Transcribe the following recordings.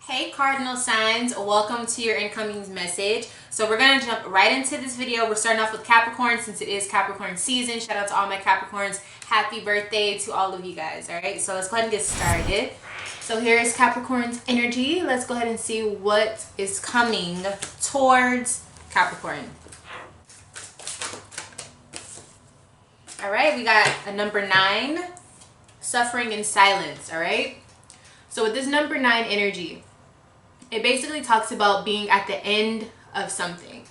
Hey cardinal signs, welcome to your incoming message. So we're going to jump right into this video. We're starting off with Capricorn since it is Capricorn season. Shout out to all my Capricorns. Happy birthday to all of you guys. All right, so let's go ahead and get started. So here is Capricorn's energy. Let's go ahead and see what is coming towards Capricorn. All right, we got a number 9, suffering in silence. All right, so with this number 9 energy, it basically talks about being at the end of something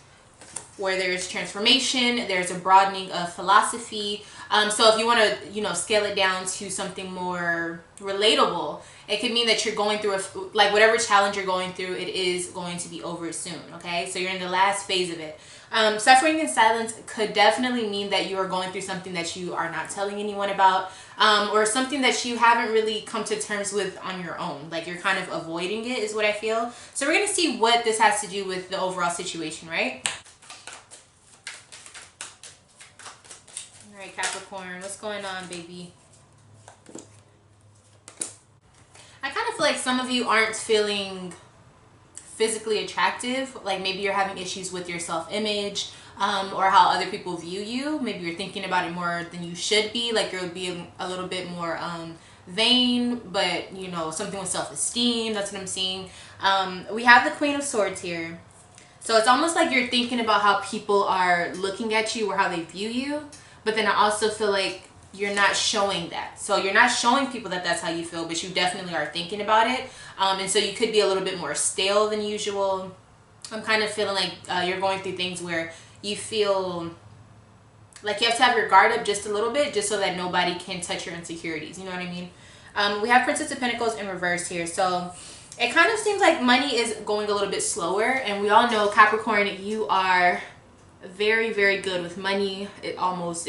where there's transformation, there's a broadening of philosophy. So if you want to, scale it down to something more relatable, it could mean that you're going through like whatever challenge you're going through, it is going to be over soon. Okay, so you're in the last phase of it. Suffering in silence could definitely mean that you are going through something that you are not telling anyone about, or something that you haven't really come to terms with on your own. Like you're kind of avoiding it is what I feel. So we're going to see what this has to do with the overall situation, right? All right, Capricorn, what's going on, baby? I kind of feel like some of you aren't feeling physically attractive. Like maybe you're having issues with your self-image, or how other people view you. Maybe you're thinking about it more than you should be. Like you're being a little bit more vain, but something with self-esteem. That's what I'm seeing. We have the Queen of Swords here. So it's almost like you're thinking about how people are looking at you or how they view you. But then I also feel like you're not showing that. So you're not showing people that that's how you feel, but you definitely are thinking about it. And so you could be a little bit more stale than usual. I'm kind of feeling like you're going through things where you feel like you have to have your guard up just a little bit, just so that nobody can touch your insecurities. You know what I mean? We have Princess of Pentacles in reverse here. So it kind of seems like money is going a little bit slower. And we all know, Capricorn, you are very, very good with money. It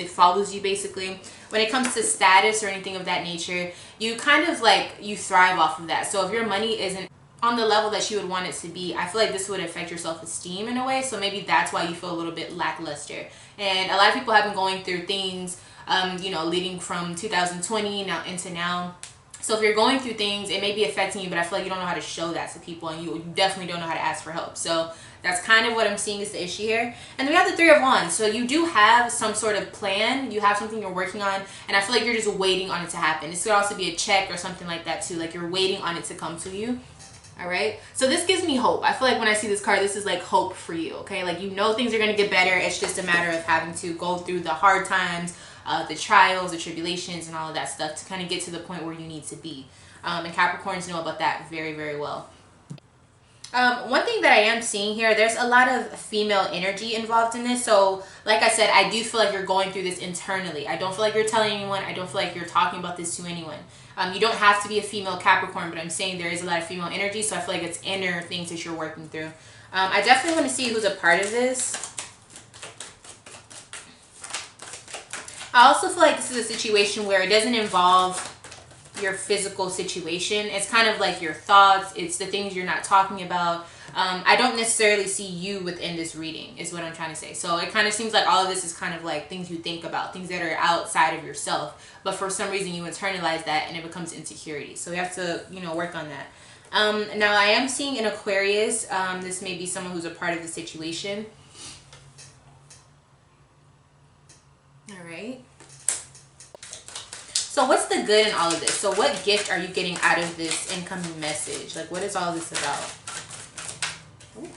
follows you basically. When it comes to status or anything of that nature, you kind of you thrive off of that. So if your money isn't on the level that you would want it to be, I feel like this would affect your self-esteem in a way. So maybe that's why you feel a little bit lackluster. And a lot of people have been going through things, leading from 2020 now into now. So if you're going through things, it may be affecting you, but I feel like you don't know how to show that to people, and you definitely don't know how to ask for help. So that's kind of what I'm seeing is the issue here. And then we have the Three of Wands. So you do have some sort of plan. You have something you're working on, and I feel like you're just waiting on it to happen. This could also be a check or something like that too. Like you're waiting on it to come to you. All right. So this gives me hope. I feel like when I see this card, this is like hope for you. Okay. Like, things are going to get better. It's just a matter of having to go through the hard times, the trials, the tribulations, and all of that stuff to kind of get to the point where you need to be. And Capricorns know about that very, very well. One thing that I am seeing here, there's a lot of female energy involved in this. So like I said, I do feel like you're going through this internally. I don't feel like you're telling anyone. I don't feel like you're talking about this to anyone. You don't have to be a female Capricorn, but I'm saying there is a lot of female energy. So I feel like it's inner things that you're working through. I definitely want to see who's a part of this. I also feel like this is a situation where it doesn't involve your physical situation. It's kind of like your thoughts. It's the things you're not talking about. I don't necessarily see you within this reading is what I'm trying to say. So it kind of seems like all of this is kind of like things you think about, things that are outside of yourself, but for some reason you internalize that and it becomes insecurity. So we have to work on that. Now I am seeing an Aquarius. This may be someone who's a part of the situation. All right. So what's the good in all of this? So what gift are you getting out of this incoming message? Like, what is all this about? Ooh.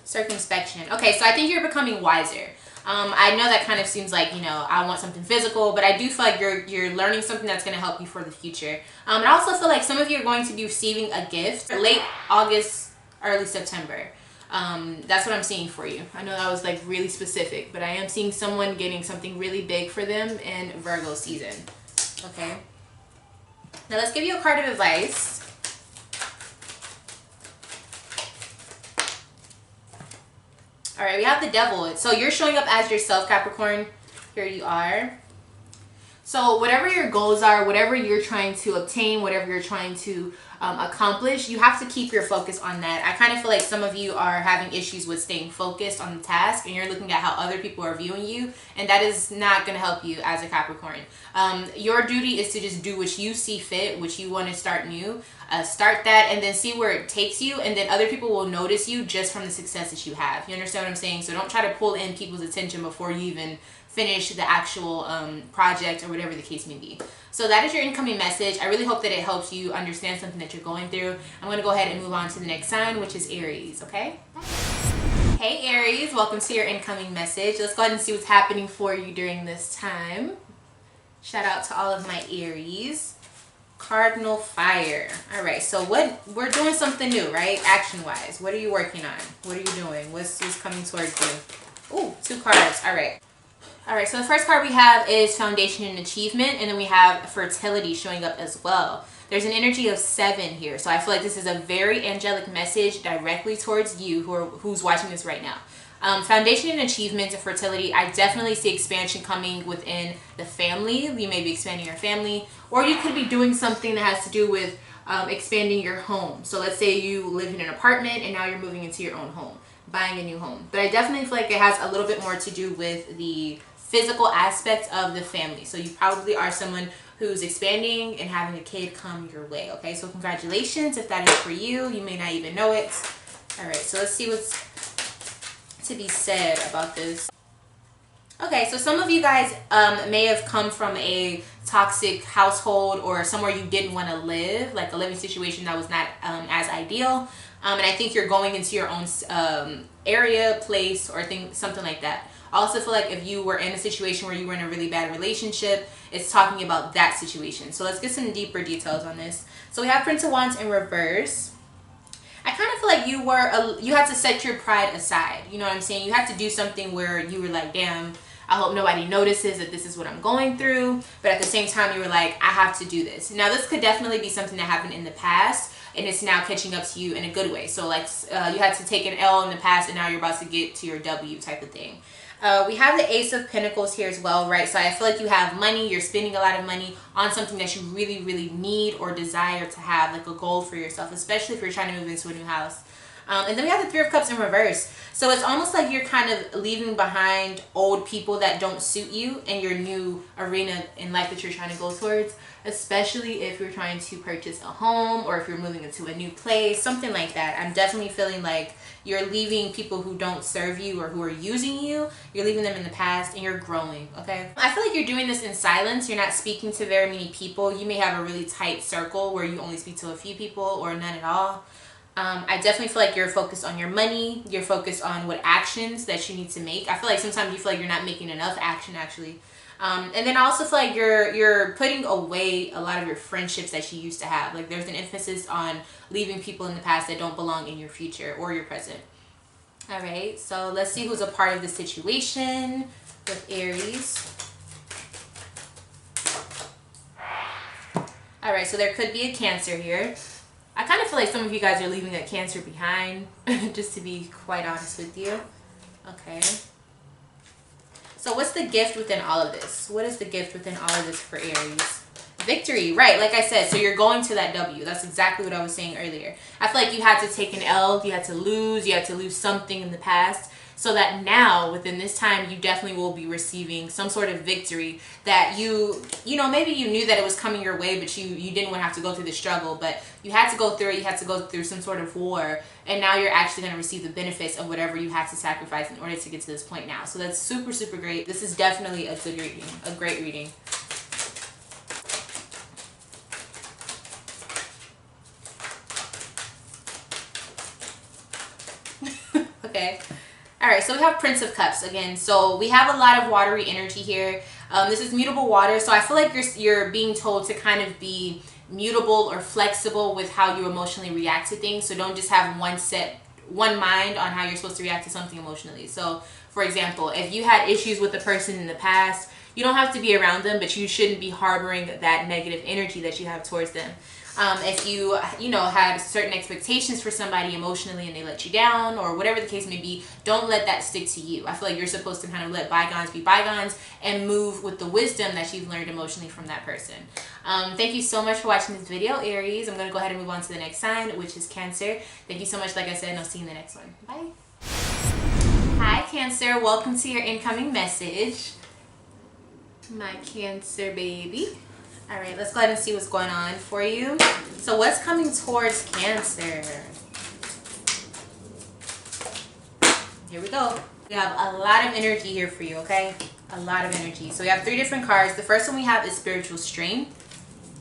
Circumspection. Okay, so I think you're becoming wiser. I know that kind of seems like, I want something physical, but I do feel like you're learning something that's going to help you for the future. And I also feel like some of you are going to be receiving a gift late August, early September. That's what I'm seeing for you. I know that was like really specific, but I am seeing someone getting something really big for them in Virgo season. Okay. Now let's give you a card of advice. All right, we have the Devil. So you're showing up as yourself, Capricorn. Here you are. So whatever your goals are, whatever you're trying to obtain, whatever you're trying to accomplish, you have to keep your focus on that. I kind of feel like some of you are having issues with staying focused on the task, and you're looking at how other people are viewing you, and that is not going to help you as a Capricorn. Your duty is to just do what you see fit, which you want to start new. Start that and then see where it takes you, and then other people will notice you just from the success that you have. You understand what I'm saying? So don't try to pull in people's attention before you even finish the actual project or whatever the case may be. So that is your incoming message. I really hope that it helps you understand something that you're going through. I'm going to go ahead and move on to the next sign, which is Aries, okay? Hey Aries, welcome to your incoming message. Let's go ahead and see what's happening for you during this time. Shout out to all of my Aries. Cardinal fire. All right, so we're doing something new, right? Action wise, what are you working on? What are you doing? What's coming towards you? Ooh, 2 cards. All right, so the first card we have is foundation and achievement, and then we have fertility showing up as well. There's an energy of 7 here, so I feel like this is a very angelic message directly towards you who's watching this right now. Foundation and achievement and fertility, I definitely see expansion coming within the family. You may be expanding your family, or you could be doing something that has to do with expanding your home. So let's say you live in an apartment and now you're moving into your own home, buying a new home. But I definitely feel like it has a little bit more to do with the physical aspect of the family. So you probably are someone who's expanding and having a kid come your way. Okay, so congratulations if that is for you. You may not even know it. All right, so let's see what's to be said about this. Okay, so some of you guys may have come from a toxic household or somewhere you didn't want to live, like a living situation that was not as ideal. And I think you're going into your own area, place, or something like that. I also feel like if you were in a situation where you were in a really bad relationship, it's talking about that situation. So let's get some deeper details on this. So we have Prince of Wands in reverse. I kind of feel like you had to set your pride aside. You know what I'm saying? You had to do something where you were like, damn, I hope nobody notices that this is what I'm going through. But at the same time, you were like, I have to do this. Now, this could definitely be something that happened in the past, and it's now catching up to you in a good way. So like you had to take an L in the past, and now you're about to get to your W type of thing. We have the Ace of Pentacles here as well, right? So I feel like you have money, you're spending a lot of money on something that you really, really need or desire to have, like a goal for yourself, especially if you're trying to move into a new house. And then we have the Three of Cups in reverse. So it's almost like you're kind of leaving behind old people that don't suit you in your new arena in life that you're trying to go towards, especially if you're trying to purchase a home or if you're moving into a new place, something like that. I'm definitely feeling like you're leaving people who don't serve you or who are using you. You're leaving them in the past and you're growing, okay? I feel like you're doing this in silence. You're not speaking to very many people. You may have a really tight circle where you only speak to a few people or none at all. I definitely feel like you're focused on your money. You're focused on what actions that you need to make. I feel like sometimes you feel like you're not making enough action actually. And then I also feel like you're putting away a lot of your friendships that you used to have. Like there's an emphasis on leaving people in the past that don't belong in your future or your present. All right, so let's see who's a part of the situation with Aries. All right, so there could be a Cancer here. I kind of feel like some of you guys are leaving a Cancer behind, just to be quite honest with you. Okay. So what's the gift within all of this? What is the gift within all of this for Aries? Victory, right? Like I said, so you're going to that W. That's exactly what I was saying earlier. I feel like you had to take an L, you had to lose something in the past, so that now within this time you definitely will be receiving some sort of victory that you know, maybe you knew that it was coming your way, but you didn't want to have to go through the struggle, but you had to go through it. You had to go through some sort of war, and now you're actually going to receive the benefits of whatever you had to sacrifice in order to get to this point now. So that's super, super great. This is definitely a good reading, a great reading. Okay. All right, so we have Prince of Cups again. So we have a lot of watery energy here. This is mutable water, so I feel like you're being told to kind of be mutable or flexible with how you emotionally react to things. So don't just have one mind on how you're supposed to react to something emotionally. So for example, if you had issues with a person in the past, you don't have to be around them, but you shouldn't be harboring that negative energy that you have towards them. If you know, had certain expectations for somebody emotionally and they let you down, or whatever the case may be, don't let that stick to you. I feel like you're supposed to kind of let bygones be bygones and move with the wisdom that you've learned emotionally from that person. Thank you so much for watching this video, Aries. I'm going to go ahead and move on to the next sign, which is Cancer. Thank you so much, like I said, and I'll see you in the next one. Bye. Hi, Cancer. Welcome to your incoming message, my Cancer baby. All right, let's go ahead and see what's going on for you. So what's coming towards Cancer? Here we go. We have a lot of energy here for you, okay? A lot of energy. So we have 3 different cards. The first one we have is spiritual strength.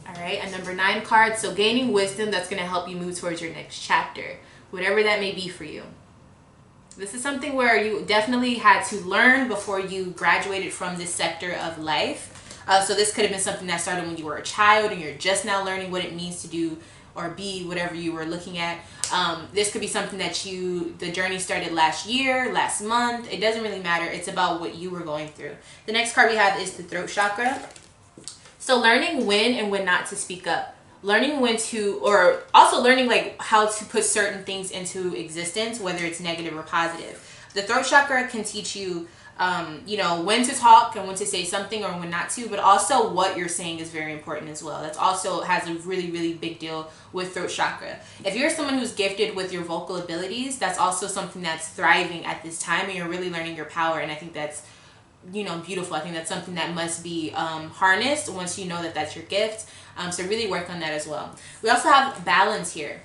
All right, a number 9 card. So gaining wisdom, that's going to help you move towards your next chapter, whatever that may be for you. This is something where you definitely had to learn before you graduated from this sector of life. So this could have been something that started when you were a child and you're just now learning what it means to do or be whatever you were looking at. This could be something that the journey started last year, last month. It doesn't really matter. It's about what you were going through. The next card we have is the throat chakra. So learning when and when not to speak up. Learning when to, or also learning like how to put certain things into existence, whether it's negative or positive. The throat chakra can teach you you know, when to talk and when to say something or when not to, but also what you're saying is very important as well. That's also has a really, really big deal with throat chakra. If you're someone who's gifted with your vocal abilities, that's also something that's thriving at this time, and you're really learning your power. And I think that's, you know, beautiful. I think that's something that must be harnessed once you know that that's your gift. So really work on that as well. We also have balance here.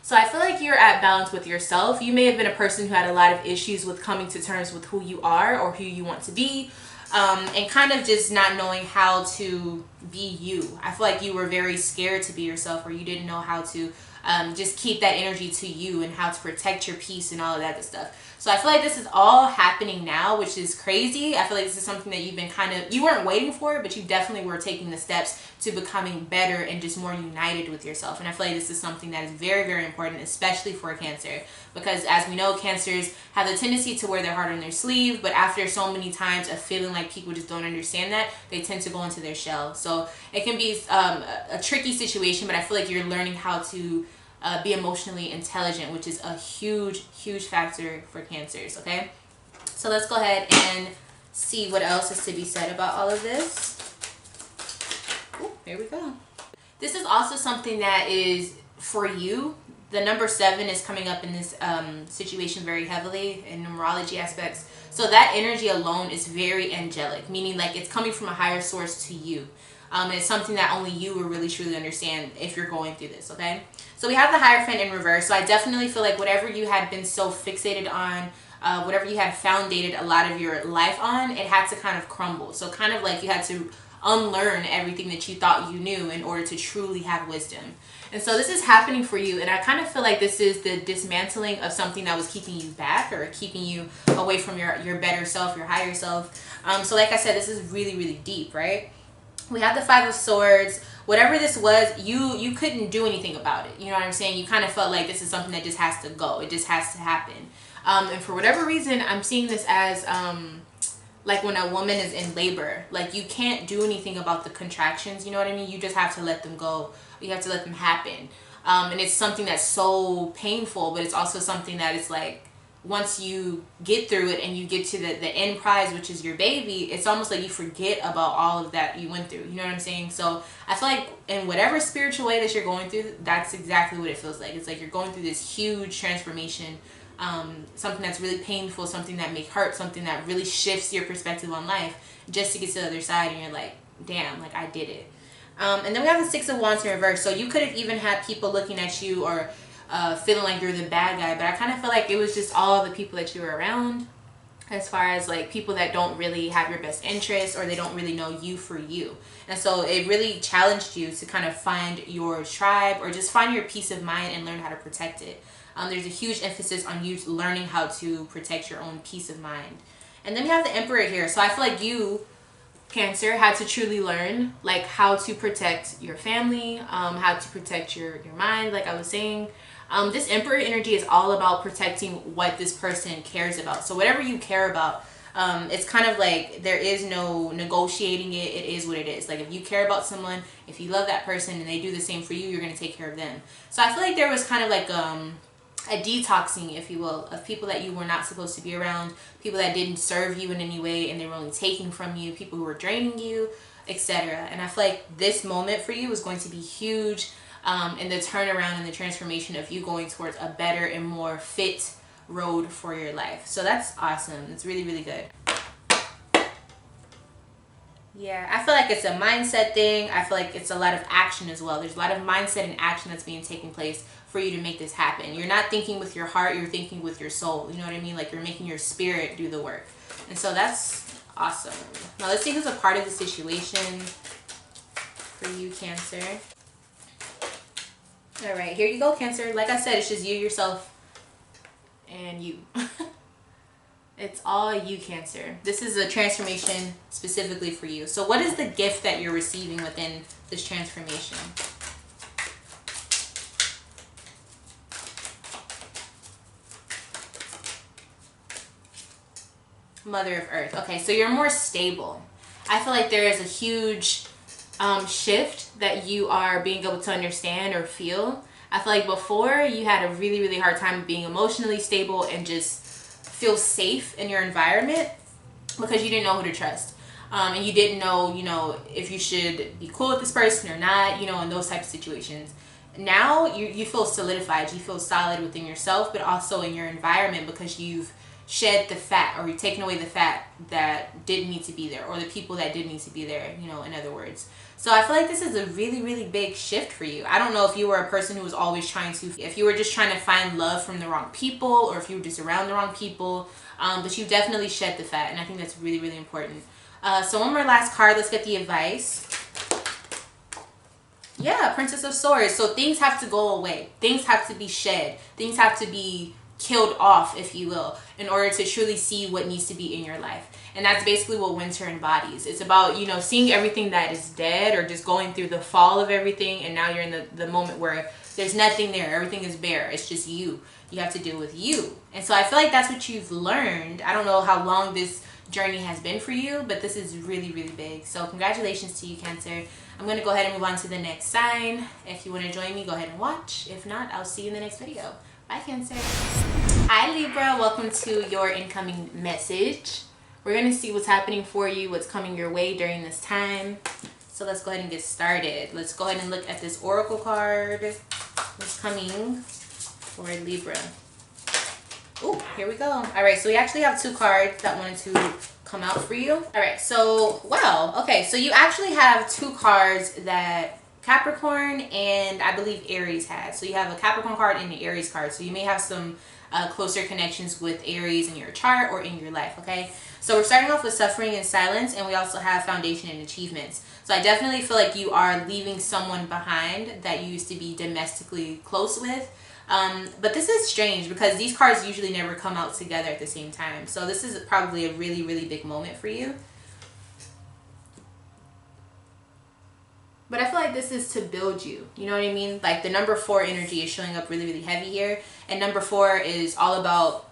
So I feel like you're at balance with yourself. You may have been a person who had a lot of issues with coming to terms with who you are or who you want to be, and kind of just not knowing how to be you. I feel like you were very scared to be yourself, or you didn't know how to just keep that energy to you and how to protect your peace and all of that good stuff. So I feel like this is all happening now, which is crazy. I feel like this is something that you've been you weren't waiting for it, but you definitely were taking the steps to becoming better and just more united with yourself. And I feel like this is something that is very, very important, especially for Cancer, because as we know, Cancers have the tendency to wear their heart on their sleeve, but after so many times of feeling like people just don't understand that, they tend to go into their shell. So it can be a tricky situation, but I feel like you're learning how to be emotionally intelligent, which is a huge, huge factor for Cancers, okay? So let's go ahead and see what else is to be said about all of this. Ooh, here we go. This is also something that is for you. The number 7 is coming up in this situation very heavily in numerology aspects. So that energy alone is very angelic, meaning like it's coming from a higher source to you. And it's something that only you will really truly understand if you're going through this, okay? So we have the Hierophant in reverse. So I definitely feel like whatever you had been so fixated on, whatever you had foundated a lot of your life on, it had to kind of crumble. So kind of like you had to unlearn everything that you thought you knew in order to truly have wisdom. And so this is happening for you, and I kind of feel like this is the dismantling of something that was keeping you back or keeping you away from your better self, your higher self. So like I said, this is really, really deep, right? We have the 5 of Swords. Whatever this was, you couldn't do anything about it. You know what I'm saying? You kind of felt like this is something that just has to go. It just has to happen. And for whatever reason, I'm seeing this as like when a woman is in labor. Like you can't do anything about the contractions. You know what I mean? You just have to let them go. You have to let them happen. And it's something that's so painful, but it's also something that is like, once you get through it and you get to the end prize, which is your baby, it's almost like you forget about all of that you went through. You know what I'm saying? So I feel like in whatever spiritual way that you're going through, that's exactly what it feels like. It's like you're going through this huge transformation, something that's really painful, something that may hurt, something that really shifts your perspective on life just to get to the other side, and you're like, damn, like I did it. And then we have the 6 of Wands in reverse. So you could have even had people looking at you or feeling like you're the bad guy, but I kind of feel like it was just all the people that you were around, as far as like people that don't really have your best interest, or they don't really know you for you. And so it really challenged you to kind of find your tribe, or just find your peace of mind and learn how to protect it. There's a huge emphasis on you learning how to protect your own peace of mind. And then we have the Emperor here. So I feel like you, Cancer, had to truly learn like how to protect your family, how to protect your mind, like I was saying. This Emperor energy is all about protecting what this person cares about. So whatever you care about, It's kind of like there is no negotiating it. It is what it is. Like if you care about someone, if you love that person and they do the same for you, you're going to take care of them. So I feel like there was kind of like a detoxing, if you will, of people that you were not supposed to be around, people that didn't serve you in any way and they were only taking from you, people who were draining you, etc. And I feel like this moment for you is going to be huge in the turnaround and the transformation of you going towards a better and more fit road for your life. So that's awesome. It's really, really good. Yeah, I feel like it's a mindset thing. I feel like it's a lot of action as well. There's a lot of mindset and action that's being taken place for you to make this happen. You're not thinking with your heart, you're thinking with your soul. You know what I mean? Like you're making your spirit do the work. And so that's awesome. Now let's see who's a part of the situation for you, Cancer. All right, here you go, Cancer. Like I said, it's just you, yourself, and you. It's all you, Cancer. This is a transformation specifically for you. So what is the gift that you're receiving within this transformation? Mother of Earth. Okay, so you're more stable. I feel like there is a huge shift that you are being able to understand or feel. I feel like before you had a really, really hard time being emotionally stable and just feel safe in your environment because you didn't know who to trust. And you didn't know, you know, if you should be cool with this person or not, you know, in those types of situations. Now you feel solidified, you feel solid within yourself, but also in your environment because you've shed the fat, or you've taken away the fat that didn't need to be there, or the people that didn't need to be there, you know, in other words. So I feel like this is a really, really big shift for you. I don't know if you were a person who was always trying to, if you were just trying to find love from the wrong people, or if you were just around the wrong people, but you definitely shed the fat, and I think that's really, really important. So one more last card, let's get the advice. Yeah, Princess of Swords. So things have to go away. Things have to be shed. Things have to be killed off, if you will, in order to truly see what needs to be in your life. And that's basically what winter embodies. It's about, you know, seeing everything that is dead, or just going through the fall of everything, and now you're in the moment where there's nothing there. Everything is bare. It's just you. You have to deal with you. And so I feel like that's what you've learned. I don't know how long this journey has been for you, but this is really, really big. So congratulations to you, Cancer. I'm going to go ahead and move on to the next sign. If you want to join me, go ahead and watch. If not, I'll see you in the next video. Bye, Cancer. Hi, Libra. Welcome to your incoming message. We're going to see what's happening for you, what's coming your way during this time. So let's go ahead and get started. Let's go ahead and look at this oracle card. What's coming for Libra? Oh, here we go. All right, so we actually have two cards that wanted to come out for you. All right, so, wow. Okay, so you actually have two cards that Capricorn and I believe Aries had. So you have a Capricorn card and an Aries card. So you may have some closer connections with Aries in your chart or in your life, okay? So we're starting off with suffering and silence, and we also have foundation and achievements. So I definitely feel like you are leaving someone behind that you used to be domestically close with. But this is strange because these cards usually never come out together at the same time. So this is probably a really, really big moment for you. But I feel like this is to build you. You know what I mean? Like the number 4 energy is showing up really, really heavy here. And number 4 is all about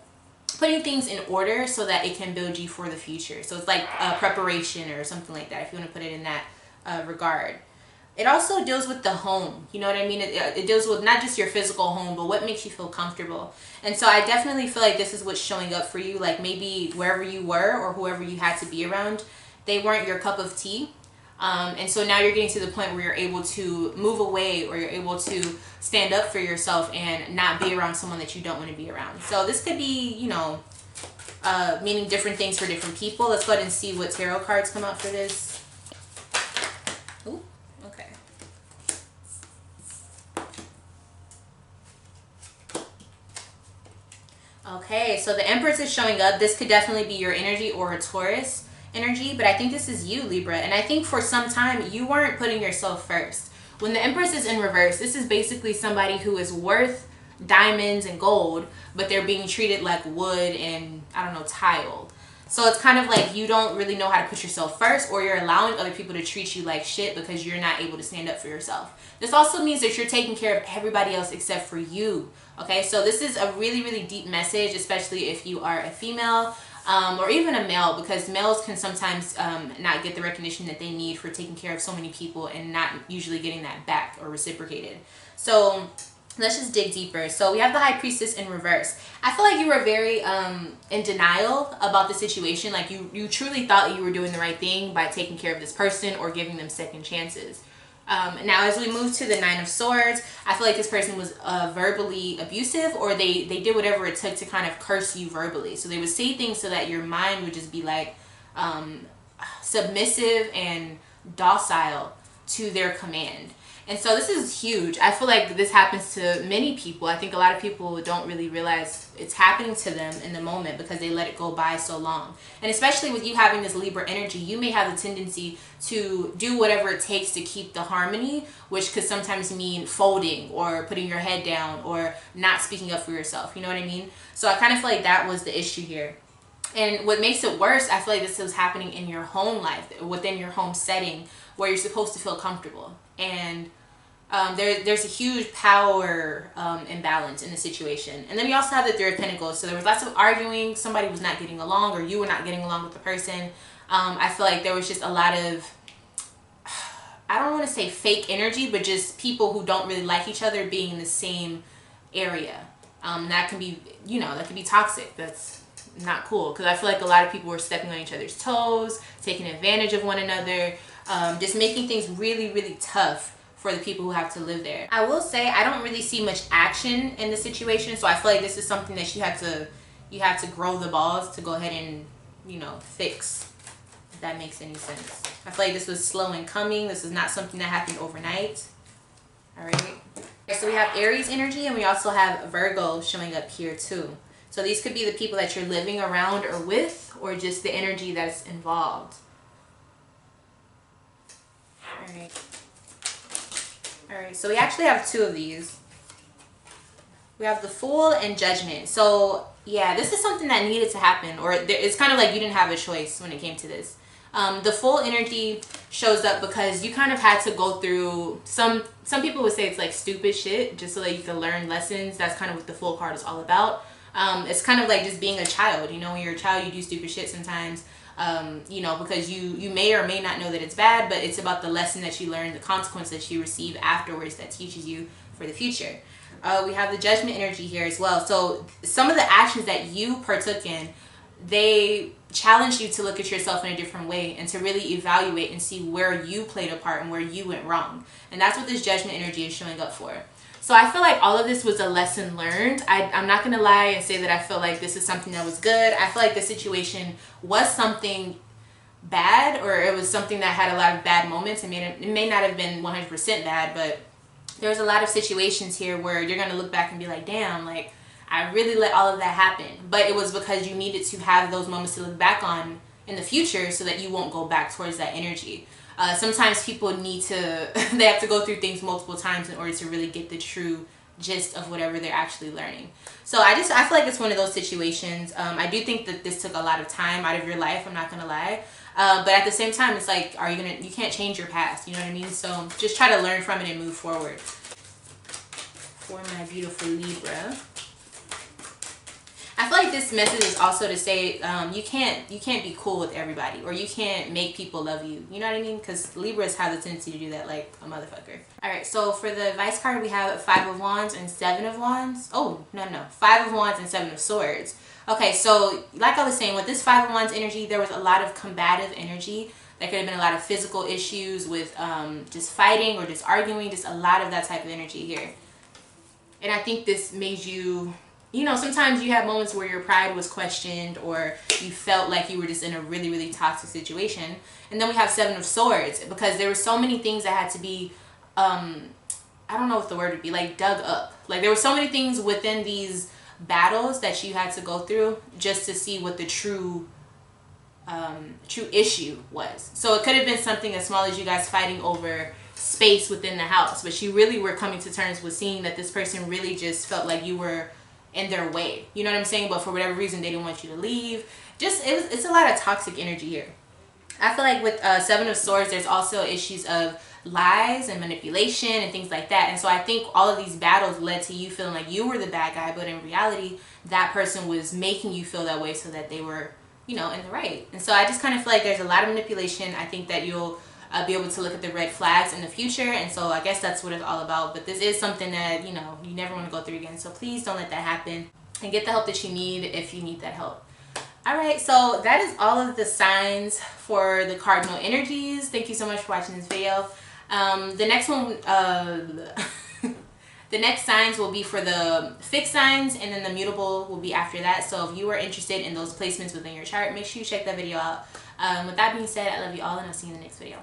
putting things in order so that it can build you for the future. So it's like preparation or something like that, if you want to put it in that regard. It also deals with the home. You know what I mean? It deals with not just your physical home, but what makes you feel comfortable. And so I definitely feel like this is what's showing up for you. Like maybe wherever you were or whoever you had to be around, they weren't your cup of tea. And so now you're getting to the point where you're able to move away, or you're able to stand up for yourself and not be around someone that you don't want to be around. So this could be, you know, meaning different things for different people. Let's go ahead and see what tarot cards come out for this. Ooh, okay. Okay, so the Empress is showing up. This could definitely be your energy or a Taurus energy, but I think this is you, Libra. And I think for some time you weren't putting yourself first. When the Empress is in reverse, this is basically somebody who is worth diamonds and gold, but they're being treated like wood and, I don't know, tile. So it's kind of like you don't really know how to put yourself first, or you're allowing other people to treat you like shit because you're not able to stand up for yourself. This also means that you're taking care of everybody else except for you. Okay, so this is a really, really deep message, especially if you are a female. or even a male, because males can sometimes not get the recognition that they need for taking care of so many people and not usually getting that back or reciprocated. So let's just dig deeper. So we have the High Priestess in reverse. I feel like you were very in denial about the situation. Like you truly thought you were doing the right thing by taking care of this person or giving them second chances. Now as we move to the Nine of Swords, I feel like this person was verbally abusive, or they did whatever it took to kind of curse you verbally. So they would say things so that your mind would just be like submissive and docile to their command. And so this is huge. I feel like this happens to many people. I think a lot of people don't really realize it's happening to them in the moment because they let it go by so long. And especially with you having this Libra energy, you may have the tendency to do whatever it takes to keep the harmony, which could sometimes mean folding or putting your head down or not speaking up for yourself. You know what I mean? So I kind of feel like that was the issue here. And what makes it worse, I feel like this was happening in your home life, within your home setting, where you're supposed to feel comfortable. And there's a huge power imbalance in the situation. And then we also have the Three of Pentacles. So there was lots of arguing. Somebody was not getting along, or you were not getting along with the person. I feel like there was just a lot of, I don't want to say fake energy, but just people who don't really like each other being in the same area. That can be, that can be toxic. That's not cool, because I feel like a lot of people were stepping on each other's toes, taking advantage of one another, just making things really, really tough for the people who have to live there. I will say I don't really see much action in the situation, so I feel like this is something that you have to grow the balls to go ahead and fix, if that makes any sense. I feel like this was slow in coming. This is not something that happened overnight. All right. So we have Aries energy, and we also have Virgo showing up here too. So these could be the people that you're living around or with, or just the energy that's involved. All right. All right, so we actually have two of these. We have the Fool and Judgment. So yeah, this is something that needed to happen, or it's kind of like you didn't have a choice when it came to this. The Fool energy shows up because you kind of had to go through some people would say it's like stupid shit, just so that you can learn lessons. That's kind of what the Fool card is all about. It's kind of like just being a child. When you're a child, you do stupid shit sometimes. Because you may or may not know that it's bad, but it's about the lesson that you learn, the consequence that you receive afterwards that teaches you for the future. We have the Judgment energy here as well. So some of the actions that you partook in, they challenge you to look at yourself in a different way and to really evaluate and see where you played a part and where you went wrong. And that's what this Judgment energy is showing up for. So I feel like all of this was a lesson learned. I'm not going to lie and say that I feel like this is something that was good. I feel like the situation was something bad, or it was something that had a lot of bad moments. It may not have been 100% bad, but there was a lot of situations here where you're going to look back and be like, damn, like I really let all of that happen. But it was because you needed to have those moments to look back on in the future so that you won't go back towards that energy. Sometimes people they have to go through things multiple times in order to really get the true gist of whatever they're actually learning. So I feel like it's one of those situations. I do think that this took a lot of time out of your life, I'm not gonna lie. But at the same time, it's like, you can't change your past, you know what I mean? So just try to learn from it and move forward. For my beautiful Libra, I feel like this message is also to say you can't be cool with everybody, or you can't make people love you. You know what I mean? Because Libras have the tendency to do that like a motherfucker. All right, so for the advice card, we have 5 of Wands and 7 of Wands. Oh, no. 5 of Wands and 7 of Swords. Okay, so like I was saying, with this 5 of Wands energy, there was a lot of combative energy. There could have been a lot of physical issues with just fighting or just arguing, just a lot of that type of energy here. And I think this made you... sometimes you have moments where your pride was questioned, or you felt like you were just in a really, really toxic situation. And then we have 7 of Swords, because there were so many things that had to be, I don't know what the word would be, like dug up. Like there were so many things within these battles that you had to go through just to see what the true issue was. So it could have been something as small as you guys fighting over space within the house, but you really were coming to terms with seeing that this person really just felt like you were in their way, you know what I'm saying? But for whatever reason, they didn't want you to leave. It's a lot of toxic energy here. I feel like with 7 of Swords, there's also issues of lies and manipulation and things like that. And so I think all of these battles led to you feeling like you were the bad guy, but in reality, that person was making you feel that way so that they were you know, in the right. And so I just kind of feel like there's a lot of manipulation. I think that you'll be able to look at the red flags in the future, and so I guess that's what it's all about. But this is something that, you know, you never want to go through again, so please don't let that happen, and get the help that you need if you need that help. All right, so that is all of the signs for the cardinal energies. Thank you so much for watching this video. The next one, the next signs will be for the fixed signs, and then the mutable will be after that. So if you are interested in those placements within your chart, make sure you check that video out. With that being said, I love you all, and I'll see you in the next video.